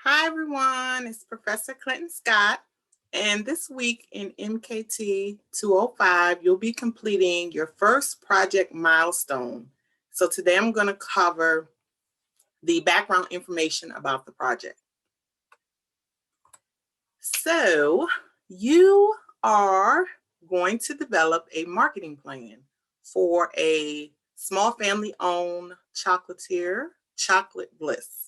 Hi everyone, it's Professor Clinton Scott, and this week in MKT205, you'll be completing your first project milestone. So today I'm going to cover the background information about the project. So you are going to develop a marketing plan for a small family-owned chocolatier, Chocolate Bliss.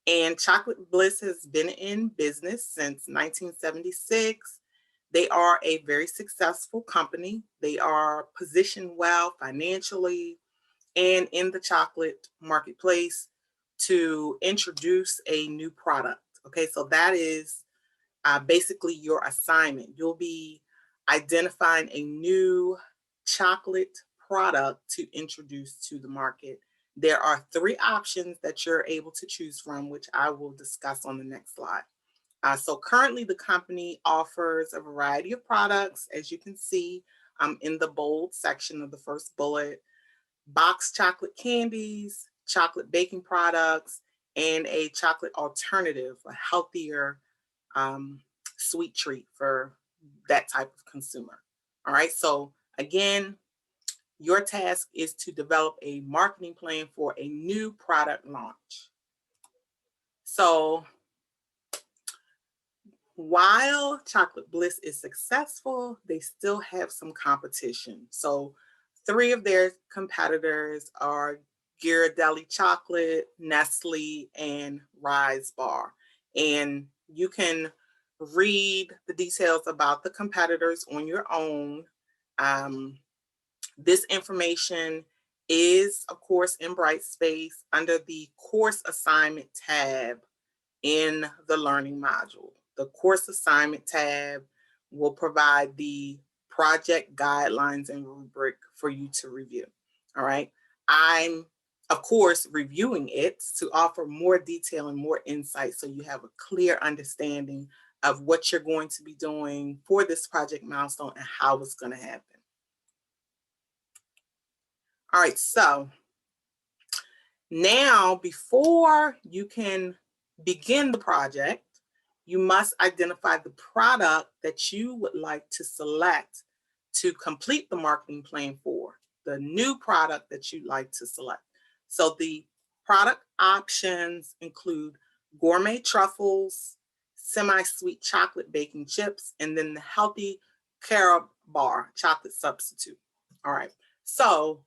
And Chocolate Bliss has been in business since 1976. They are a very successful company. They are positioned well financially and in the chocolate marketplace to introduce a new product. Okay, so that is basically your assignment. You'll be identifying a new chocolate product to introduce to the market. There are 3 options that you're able to choose from, which I will discuss on the next slide. So currently the company offers a variety of products, as you can see in the bold section of the first bullet: boxed chocolate candies, chocolate baking products, and a chocolate alternative, a healthier sweet treat for that type of consumer. All right, so again, your task is to develop a marketing plan for a new product launch. So while Chocolate Bliss is successful, they still have some competition. So 3 of their competitors are Ghirardelli Chocolate, Nestle, and Rise Bar. And you can read the details about the competitors on your own. This information is, of course, in Brightspace under the course assignment tab in the learning module. The course assignment tab will provide the project guidelines and rubric for you to review. All right. I'm, of course, reviewing it to offer more detail and more insight so you have a clear understanding of what you're going to be doing for this project milestone and how it's going to happen. All right, so now before you can begin the project, you must identify the product that you would like to select to complete the marketing plan for, the new product that you'd like to select. So the product options include gourmet truffles, semi-sweet chocolate baking chips, and then the healthy carob bar chocolate substitute. All right, so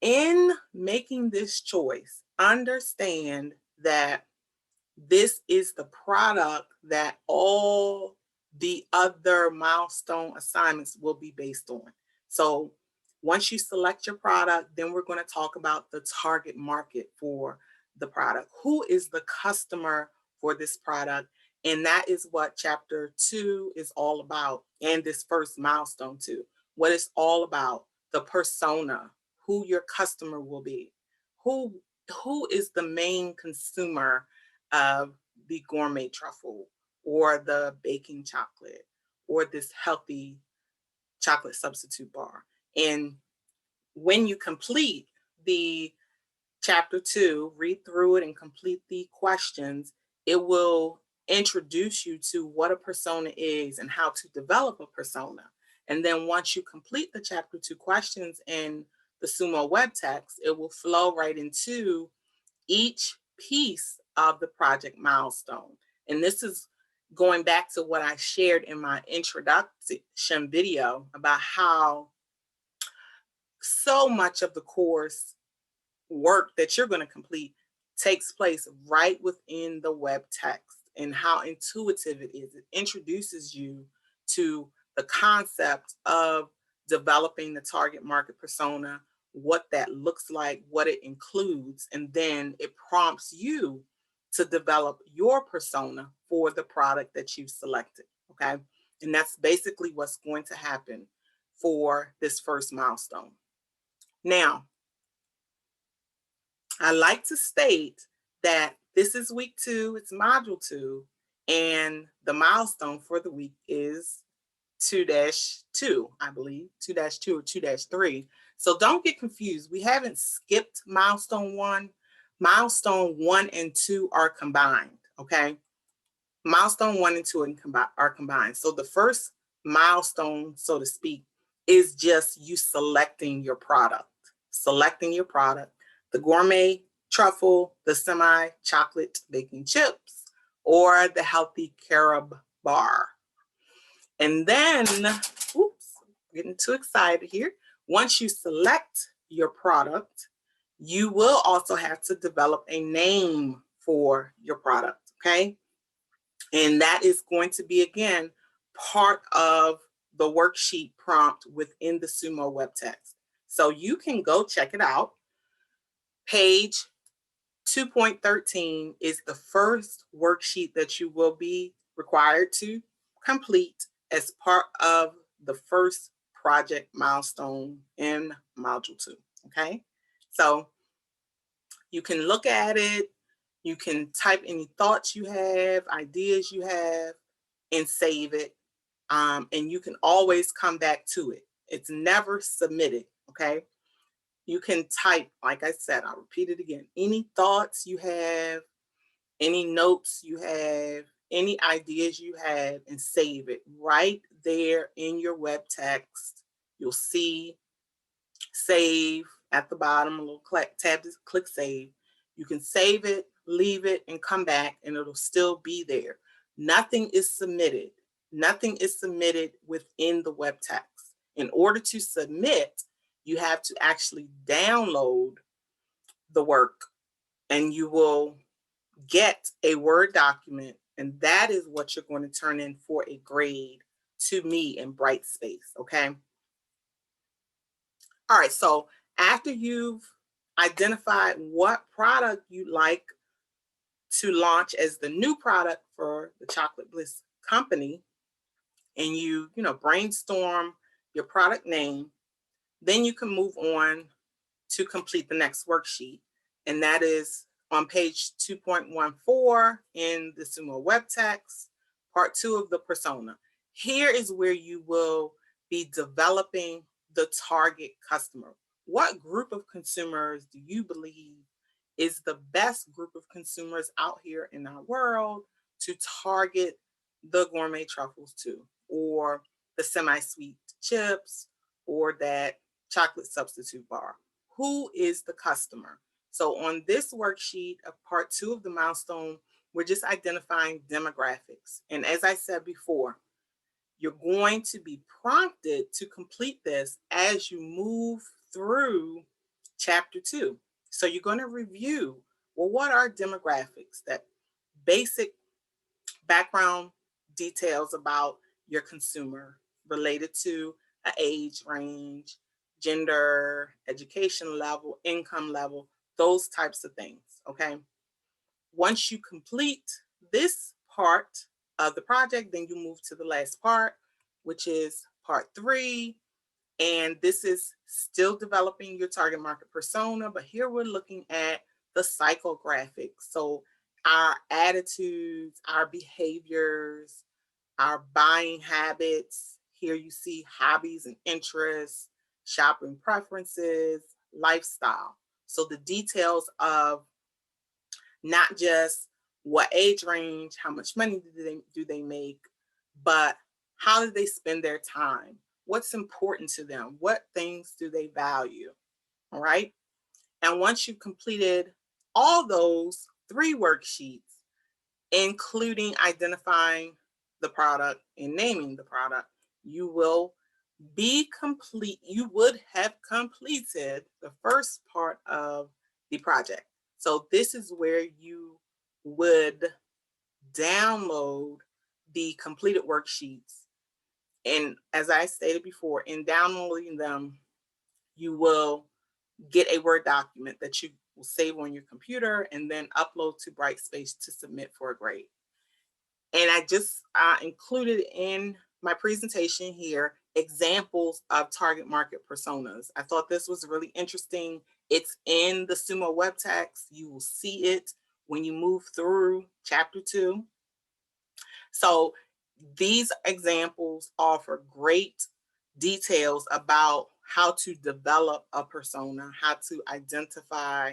in making this choice, understand that this is the product that all the other milestone assignments will be based on. So once you select your product, then we're going to talk about the target market for the product. Who is the customer for this product? And that is what chapter 2 is all about, and this first milestone too. What it's all about, the persona, who your customer will be, who is the main consumer of the gourmet truffle or the baking chocolate or this healthy chocolate substitute bar. And when you complete the chapter 2, read through it and complete the questions, it will introduce you to what a persona is and how to develop a persona. And then once you complete the chapter 2 questions in the Sumo web text, it will flow right into each piece of the project milestone. And this is going back to what I shared in my introduction video about how so much of the course work that you're going to complete takes place right within the web text, and how intuitive it is. It introduces you to the concept of developing the target market persona, what that looks like, what it includes, and then it prompts you to develop your persona for the product that you've selected, okay? And that's basically what's going to happen for this first milestone. Now, I like to state that this is week 2, it's module 2, and the milestone for the week is 2-2, I believe, 2-2 or 2-3. So don't get confused. We haven't skipped milestone 1. Milestone 1 and 2 are combined, okay? Milestone 1 and 2 are combined. So the first milestone, so to speak, is just you selecting your product. Selecting your product, the gourmet truffle, the semi-chocolate baking chips, or the healthy carob bar. And then, oops, getting too excited here. Once you select your product, you will also have to develop a name for your product, okay? And that is going to be, again, part of the worksheet prompt within the Sumo web text. So you can go check it out. Page 2.13 is the first worksheet that you will be required to complete as part of the first project milestone in Module 2, okay? So you can look at it, you can type any thoughts you have, ideas you have, and save it. And you can always come back to it. It's never submitted, okay? You can type, like I said, I'll repeat it again, any thoughts you have, any notes you have, any ideas you have, and save it right there in your web text. You'll see save at the bottom, a little tab to click save. You can save it, leave it, and come back, and it'll still be there. Nothing is submitted. Nothing is submitted within the web text. In order to submit, you have to actually download the work, and you will get a Word document, and that is what you're going to turn in for a grade to me in Brightspace, okay? All right, so after you've identified what product you'd like to launch as the new product for the Chocolate Bliss company, and you brainstorm your product name, then you can move on to complete the next worksheet. And that is on page 2.14 in the Sumo web text, part 2 of the persona. Here is where you will be developing the target customer. What group of consumers do you believe is the best group of consumers out here in our world to target the gourmet truffles to, or the semi-sweet chips, or that chocolate substitute bar? Who is the customer? So on this worksheet of part 2 of the milestone, we're just identifying demographics. And as I said before, you're going to be prompted to complete this as you move through chapter 2. So you're going to review, well, what are demographics? That basic background details about your consumer related to an age range, gender, education level, income level, those types of things, okay? Once you complete this part of the project, then you move to the last part, which is part 3. And this is still developing your target market persona, but here we're looking at the psychographics. So our attitudes, our behaviors, our buying habits. Here you see hobbies and interests, shopping preferences, lifestyle. So the details of not just what age range, how much money do they make, but how do they spend their time? What's important to them? What things do they value? All right. And once you've completed all those 3 worksheets, including identifying the product and naming the product, you will be complete. You would have completed the first part of the project. So this is where you would download the completed worksheets. And as I stated before, in downloading them, you will get a Word document that you will save on your computer and then upload to Brightspace to submit for a grade. And I just included in my presentation here examples of target market personas. I thought this was really interesting. It's in the Sumo web text. You will see it when you move through chapter 2. So these examples offer great details about how to develop a persona, how to identify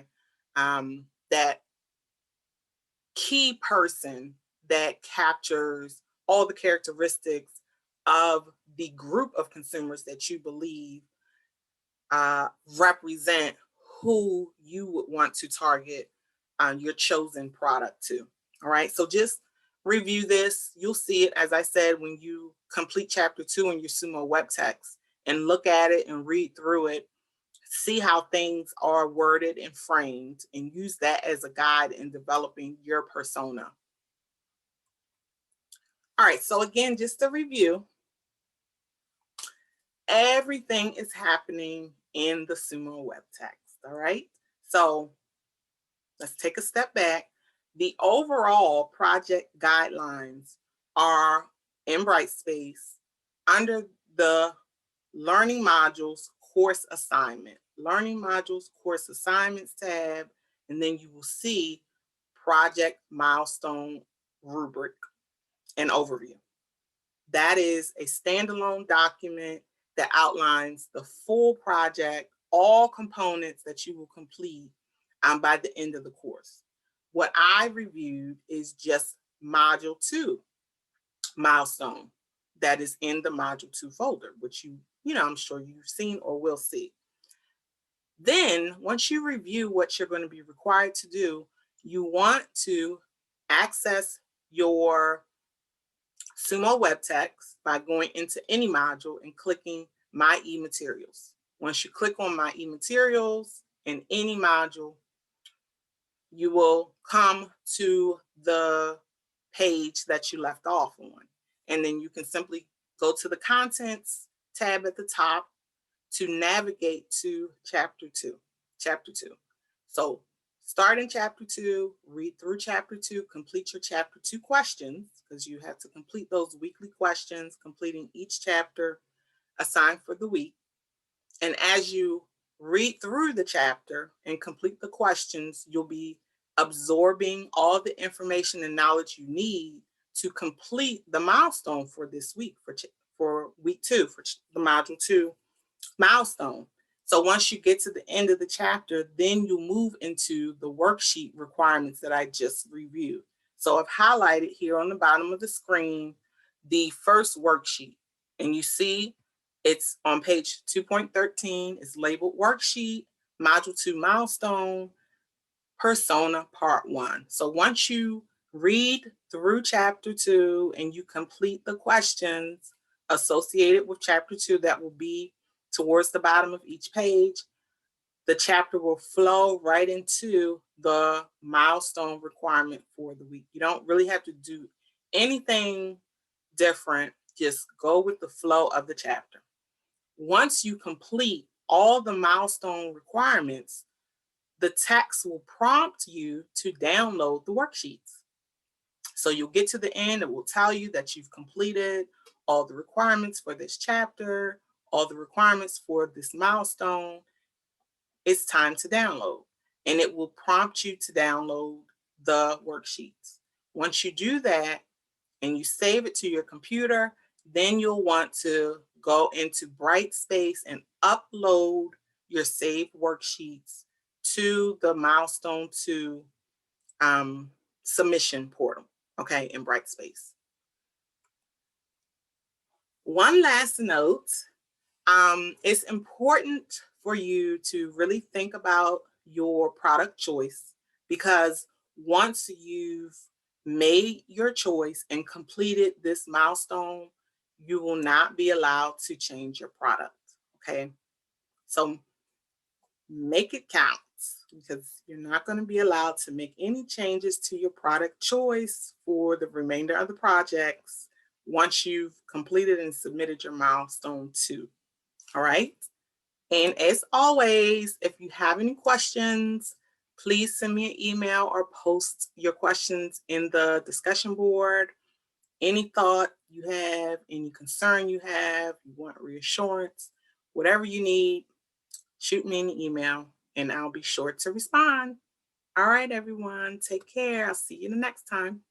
that key person that captures all the characteristics of the group of consumers that you believe represent who you would want to target your chosen product to. All right, so just review this. You'll see it, as I said, when you complete chapter 2 in your Sumo web text and look at it and read through it, see how things are worded and framed, and use that as a guide in developing your persona. All right, so again, just to review, everything is happening in the Sumo web text. All right, so let's take a step back. The overall project guidelines are in Brightspace under the Learning Modules Course Assignment. Learning Modules Course Assignments tab, and then you will see Project Milestone Rubric and Overview. That is a standalone document that outlines the full project, all components that you will complete by the end of the course. What I reviewed is just Module 2 Milestone that is in the Module 2 folder, which I'm sure you've seen or will see. Then once you review what you're going to be required to do, you want to access your Sumo web text by going into any module and clicking My e-Materials. Once you click on My e-Materials in any module, you will come to the page that you left off on. And then you can simply go to the Contents tab at the top to navigate to Chapter 2. So start in Chapter 2, read through Chapter 2, complete your Chapter 2 questions, because you have to complete those weekly questions, completing each chapter assigned for the week. And as you read through the chapter and complete the questions, you'll be absorbing all the information and knowledge you need to complete the milestone for this week, for week 2, for the Module 2 milestone. So once you get to the end of the chapter, then you move into the worksheet requirements that I just reviewed. So I've highlighted here on the bottom of the screen the first worksheet, and you see it's on page 2.13. It's labeled Worksheet, Module 2 Milestone, Persona Part 1. So once you read through Chapter 2 and you complete the questions associated with Chapter 2 that will be towards the bottom of each page, the chapter will flow right into the milestone requirement for the week. You don't really have to do anything different. Just go with the flow of the chapter. Once you complete all the milestone requirements, the text will prompt you to download the worksheets. So you'll get to the end, it will tell you that you've completed all the requirements for this chapter, all the requirements for this milestone. It's time to download, and it will prompt you to download the worksheets. Once you do that and you save it to your computer, then you'll want to go into Brightspace and upload your saved worksheets to the Milestone 2 submission portal, okay, in Brightspace. One last note, it's important for you to really think about your product choice, because once you've made your choice and completed this milestone, you will not be allowed to change your product, okay? So make it count, because you're not going to be allowed to make any changes to your product choice for the remainder of the projects once you've completed and submitted your milestone 2, all right? And as always, if you have any questions, please send me an email or post your questions in the discussion board. Any thought you have, any concern you have, you want reassurance, whatever you need, shoot me an email and I'll be sure to respond. All right, everyone, take care. I'll see you the next time.